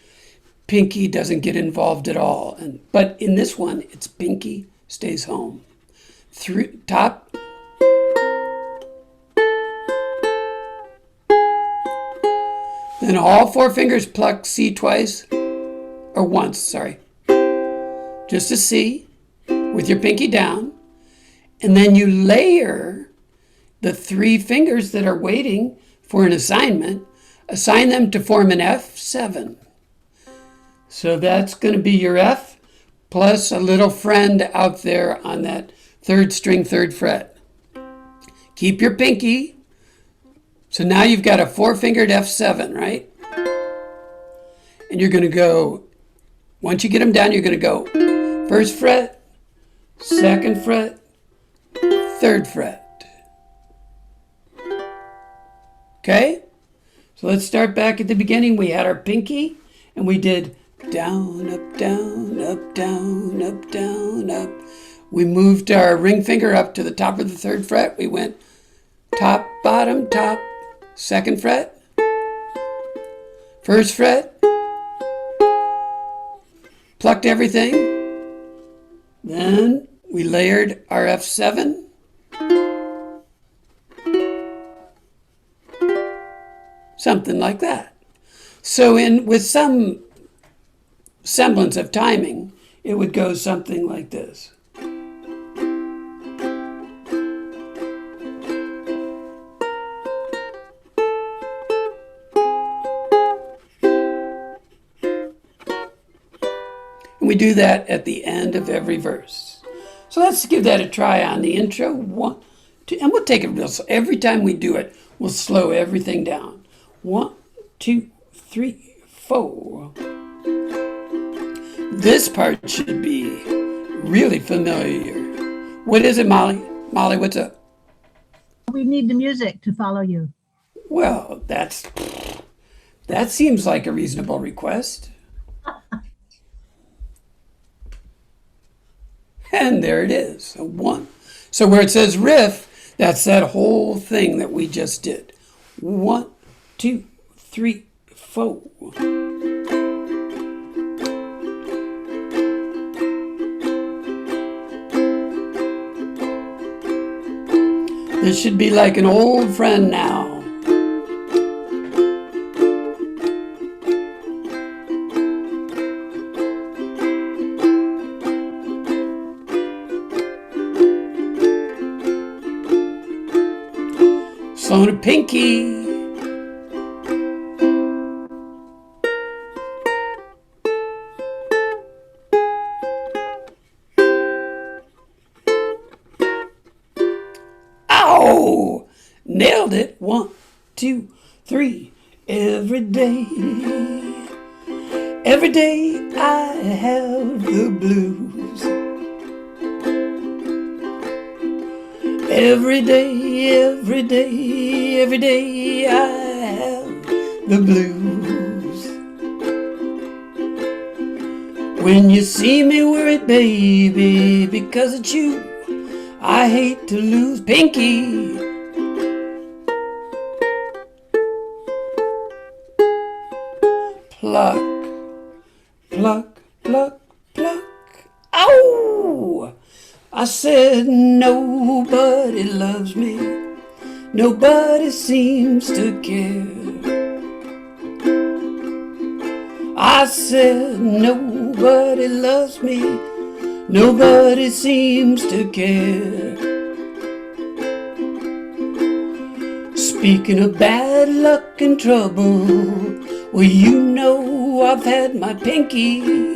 pinky doesn't get involved at all. But in this one, it's pinky stays home. Top. Then all four fingers pluck C twice, or once, sorry. Just a C with your pinky down. And then you layer the three fingers that are waiting for an assignment, assign them to form an F7. So that's going to be your F plus a little friend out there on that third string, third fret. Keep your pinky. So now you've got a four-fingered F7, right? And you're going to go, once you get them down, you're going to go first fret, second fret, third fret. Okay? So let's start back at the beginning. We had our pinky, and we did down, up, down, up, down, up, down, up. We moved our ring finger up to the top of the third fret. We went top, bottom, top, second fret, first fret, plucked everything. Then we layered our F7. Something like that. So with some semblance of timing, it would go something like this. And we do that at the end of every verse. So let's give that a try on the intro. 1, 2, and we'll take it real slow. Every time we do it, we'll slow everything down. 1, 2, 3, 4. This part should be really familiar. What is it, Molly? Molly, what's up? We need the music to follow you. Well, that seems like a reasonable request. And there it is, a 1. So where it says riff, that's that whole thing that we just did. 1, 2, 3, 4. This should be like an old friend now. Slow to pinky. Ow! Nailed it. 1, 2, 3. Every day I have the blues. Every day I have the blues. When you see me worried, baby, because it's you, I hate to lose pinky. Pluck, pluck, pluck, pluck. Ow! I said nobody loves me, nobody seems to care. I said nobody loves me, nobody seems to care. Speaking of bad luck and trouble, well, you know I've had my pinky.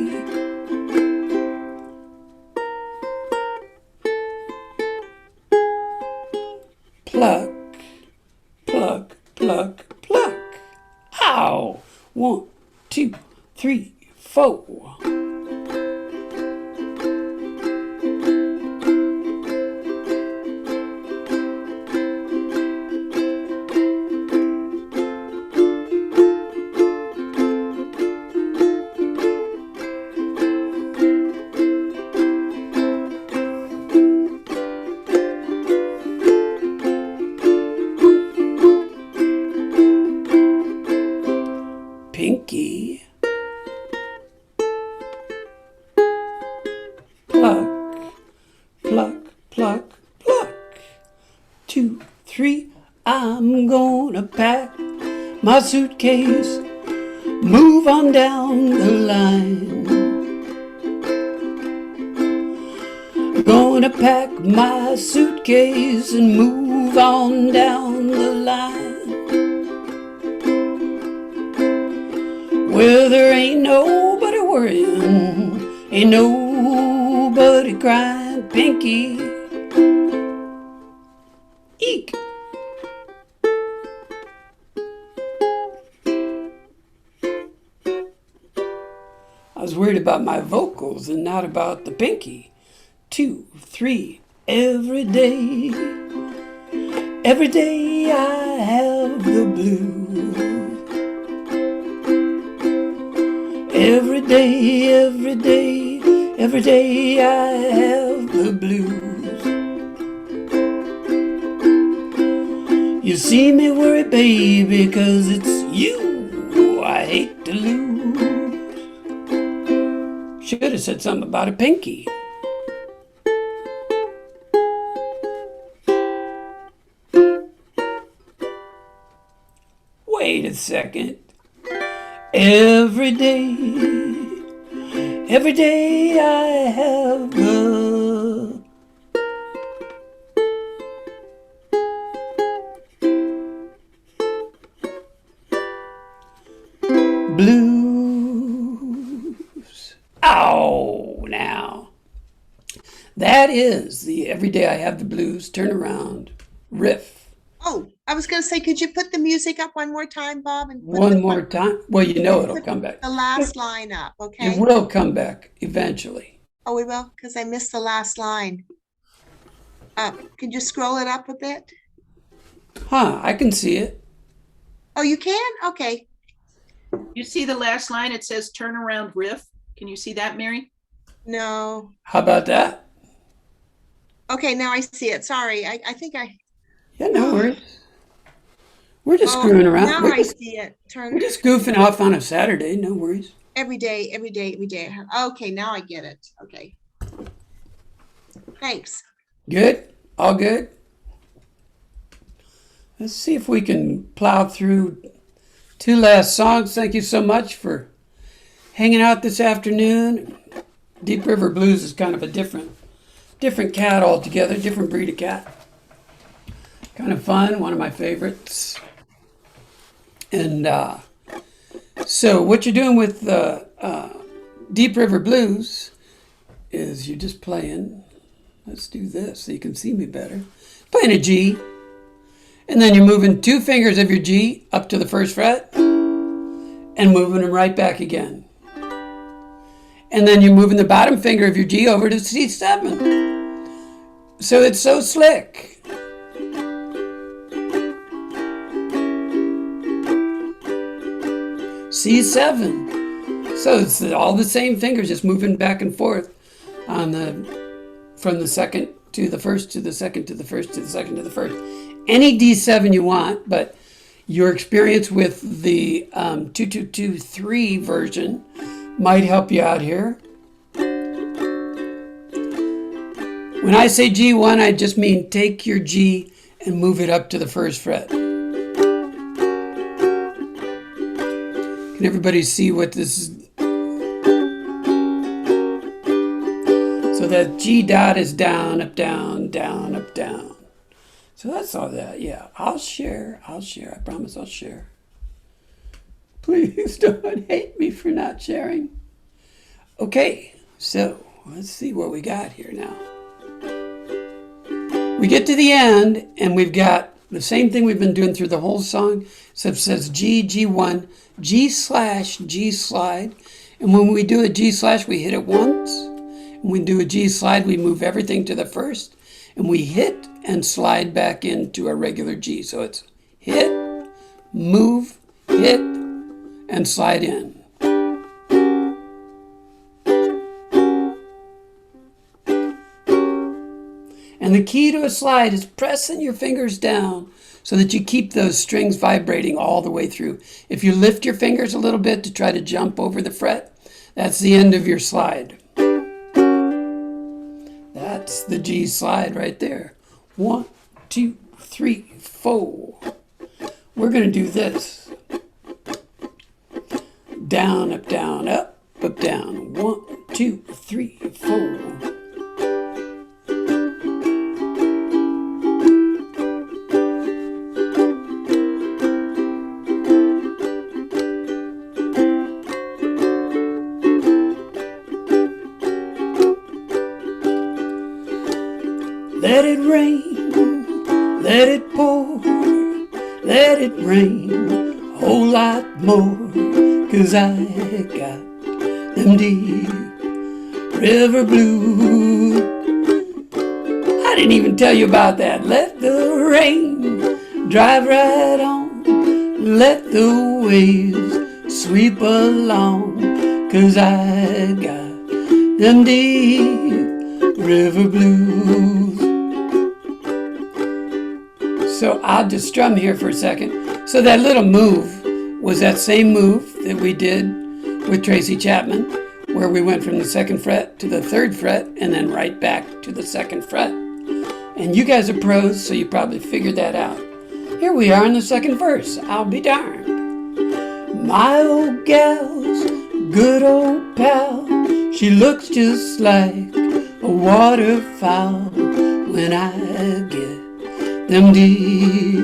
pluck, pluck. Ow! 1, 2, 3, 4. Pinky, pluck, pluck, pluck, pluck. 2, 3, I'm gonna pack my suitcase, move on down the line. Gonna pack my suitcase and move on down the line. Well, there ain't nobody worrying, ain't nobody crying, Pinky. Eek! I was worried about my vocals and not about the pinky. 2, 3, every day I have the blues. Every day I have the blues. You see me worry, baby, 'cause it's you I hate to lose. Should have said something about a pinky. Wait a second. Every day I have the blues. Ow, now. That is the Every Day I Have the Blues turnaround riff. Oh, I was going to say, could you put the music up one more time, Bob? And put One more time. Well, you know it'll put come back. the last line up, okay? It will come back eventually. Oh, we will? Because I missed the last line. Could you scroll it up a bit? Huh, I can see it. Oh, you can? Okay. You see the last line? It says turnaround riff. Can you see that, Mary? No. How about that? Okay, now I see it. Sorry. I think I... Yeah, no worries. We're just Oh, screwing around. now We're I just, see it. we're just goofing off on a Saturday. No worries. Every day. Okay, now I get it. Okay. Thanks. Good? All good? Let's see if we can plow through 2 last songs. Thank you so much for hanging out this afternoon. Deep River Blues is kind of a different cat altogether, different breed of cat. Kind of fun, one of my favorites. And so what you're doing with Deep River Blues is you're just playing. Let's do this so you can see me better. Playing a G. And then you're moving 2 fingers of your G up to the 1st fret and moving them right back again. And then you're moving the bottom finger of your G over to C7. So it's so slick. C7. So it's all the same fingers, just moving back and forth on from the second to the first to the second to the first to the second to the first. Any D7 you want, but your experience with the 2-2-2-3 version might help you out here. When I say G1, I just mean take your G and move it up to the 1st fret. Can everybody see what this is? So that G dot is down, up, down, down, up, down. So that's all that. Yeah, I'll share. I promise I'll share. Please don't hate me for not sharing. Okay, so let's see what we got here now. We get to the end and we've got The same thing we've been doing through the whole song, except it says G, G1, G slash, G slide. And when we do a G slash, we hit it once. When we do a G slide, we move everything to the first. And we hit and slide back into a regular G. So it's hit, move, hit, and slide in. And the key to a slide is pressing your fingers down so that you keep those strings vibrating all the way through. If you lift your fingers a little bit to try to jump over the fret, that's the end of your slide. That's the G slide right there. 1, 2, 3, 4. We're going to do this. Down, up, down, up, up, down. 1, 2, 3, 4. Let it rain, let it pour, let it rain a whole lot more, 'cause I got them deep river blues. I didn't even tell you about that. Let the rain drive right on, let the waves sweep along, 'cause I got them deep river blues. So I'll just strum here for a second. So that little move was that same move that we did with Tracy Chapman, where we went from the 2nd fret to the 3rd fret and then right back to the 2nd fret. And you guys are pros, so you probably figured that out. Here we are in the 2nd verse. I'll be darned. My old gal's good old pal, she looks just like a waterfowl when I get them deep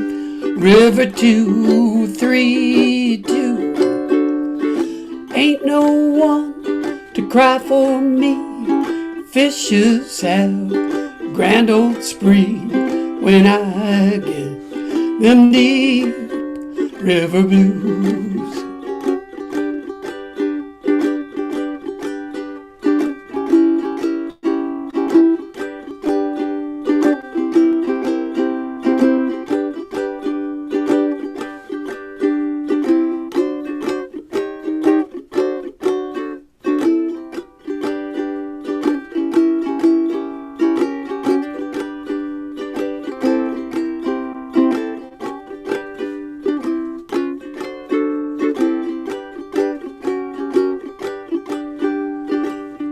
river 2, 3, 2. Ain't no one to cry for me. Fishes have grand old spree when I get them deep river blues.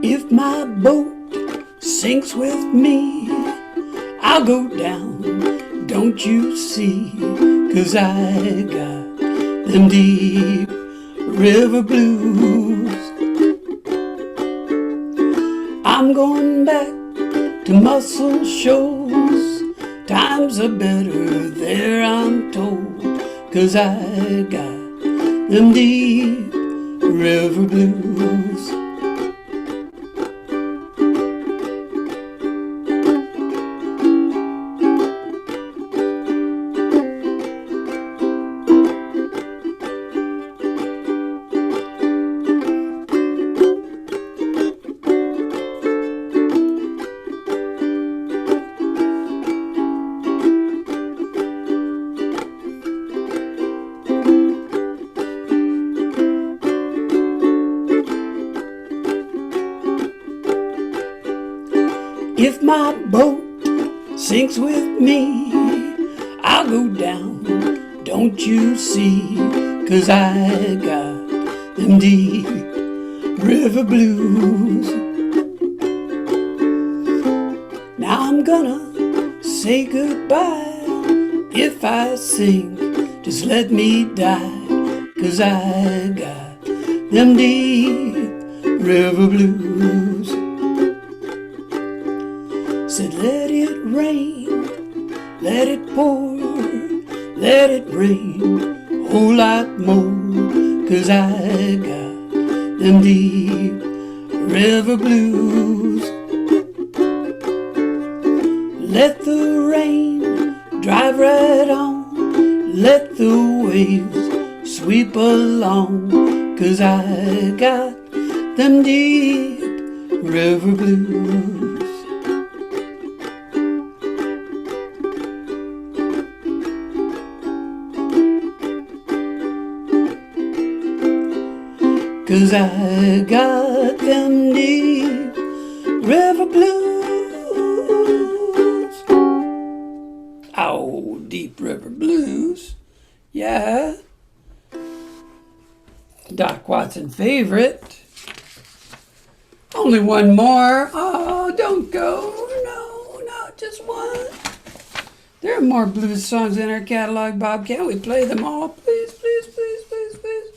If my boat sinks with me, I'll go down, don't you see? 'Cause I got them deep river blues. I'm going back to Muscle Shoals. Times are better there, I'm told. 'Cause I got them deep river blues. If my boat sinks with me, I'll go down, don't you see? 'Cause I got them deep river blues. Now I'm gonna say goodbye. If I sink, just let me die. 'Cause I got them deep river blues. Said let it rain, let it pour, let it rain a whole lot more. 'Cause I got them deep river blues. Let the rain drive right on, let the waves sweep along, 'cause I got them deep river blues. 'Cause I got them deep river blues. Oh, deep river blues. Yeah. Doc Watson favorite. Only one more. Oh, don't go. No, just one. There are more blues songs in our catalog, Bob. Can't we play them all? Please, please, please, please, please.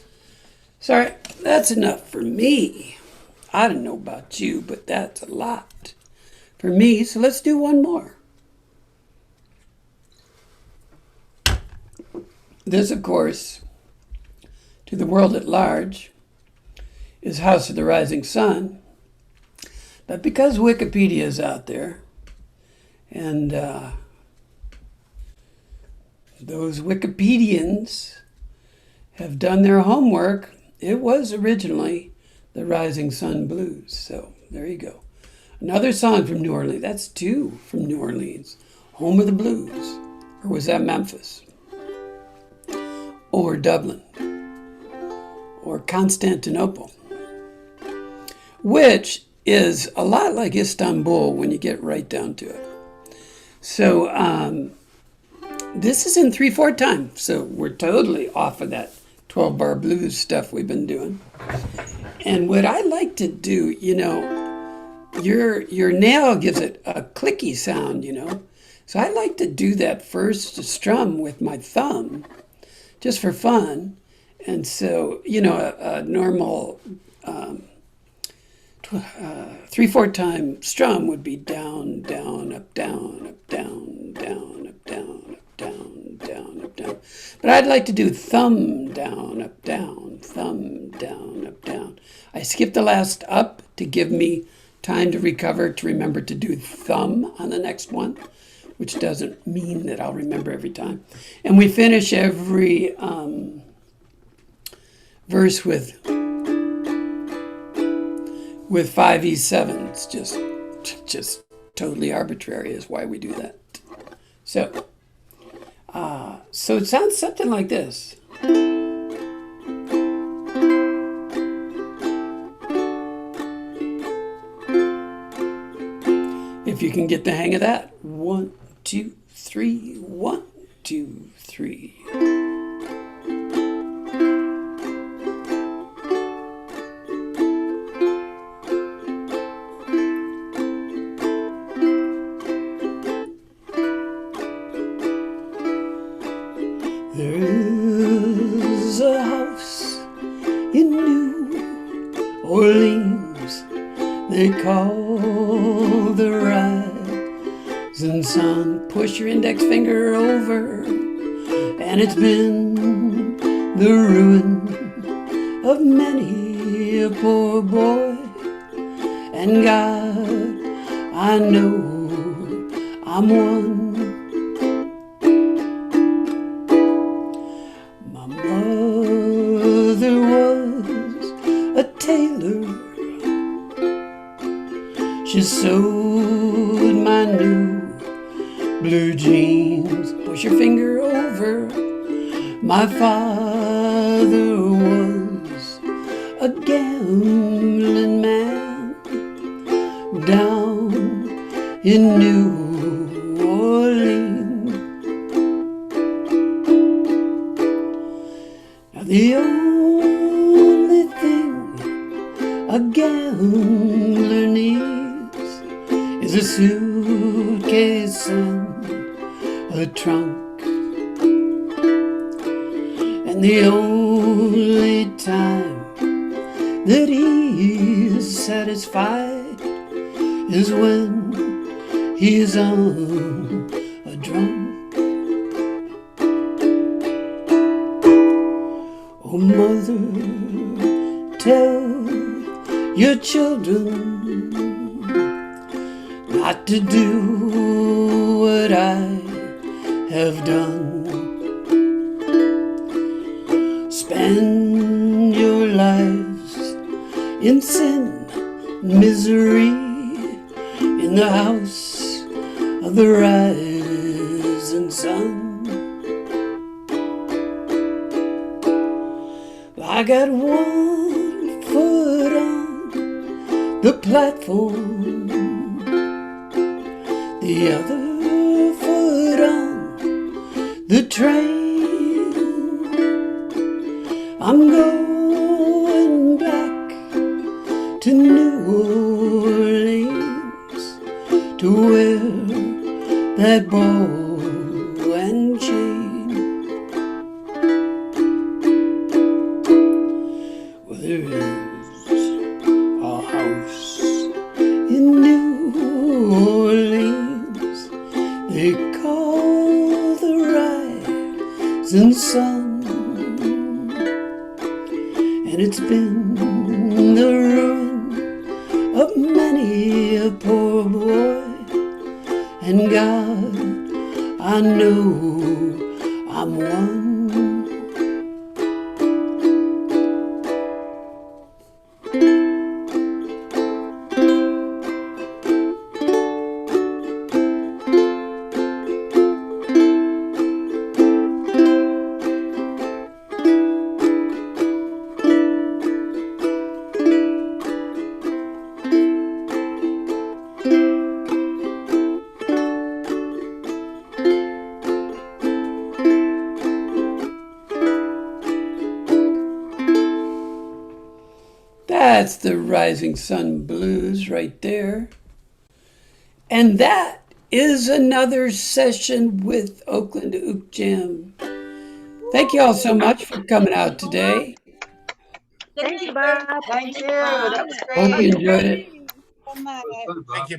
Sorry, that's enough for me. I don't know about you, but that's a lot for me. So let's do one more. This, of course, to the world at large, is House of the Rising Sun. But because Wikipedia is out there, and those Wikipedians have done their homework, it was originally the Rising Sun Blues. So there you go. Another song from New Orleans. That's two from New Orleans. Home of the Blues. Or was that Memphis? Or Dublin? Or Constantinople? Which is a lot like Istanbul when you get right down to it. So this is in 3/4 time. So we're totally off of that 12-bar blues stuff we've been doing. And what I like to do, your nail gives it a clicky sound, So I like to do that first strum with my thumb, just for fun. And so, a normal 3/4 time strum would be down, down, up, down, up, down, down, up, down, up, down, down, up, down. But I'd like to do thumb down, up, down, thumb down, up, down. I skip the last up to give me time to recover, to remember to do thumb on the next one, which doesn't mean that I'll remember every time. And we finish every verse with 5 E7s, just totally arbitrary is why we do that. So it sounds something like this. If you can get the hang of that. 1, 2, 3, 1, 2, 3. There's a house in New Orleans they call the Rising Sun. Push your index finger over, and it's been the ruin of many a poor boy. And God, I know I'm one. My mother was a tailor. She sewed my new blue jeans. Push your finger over. My father was a gambling man down in New Orleans. Now the only thing a gambler needs is a suitcase and a trunk. And the only time that he's satisfied is when he's on a drum. Oh, mother, tell your children not to do what I have done. spend your lives in sin, misery, in the house of the rising sun. I got one foot on the platform, the other foot on the train. I'm going back to New Orleans to wear that ball and chain. Well, there is a house in New Orleans they call the rising sun, and it's been the ruin of many a poor boy. And God, I know I'm one. That's the Rising Sun Blues right there. And that is another session with Oakland Ook Jam. Thank you all so much for coming out today. Thank you, Bob. Thank you. That was Hope you great. enjoyed it. Thank you.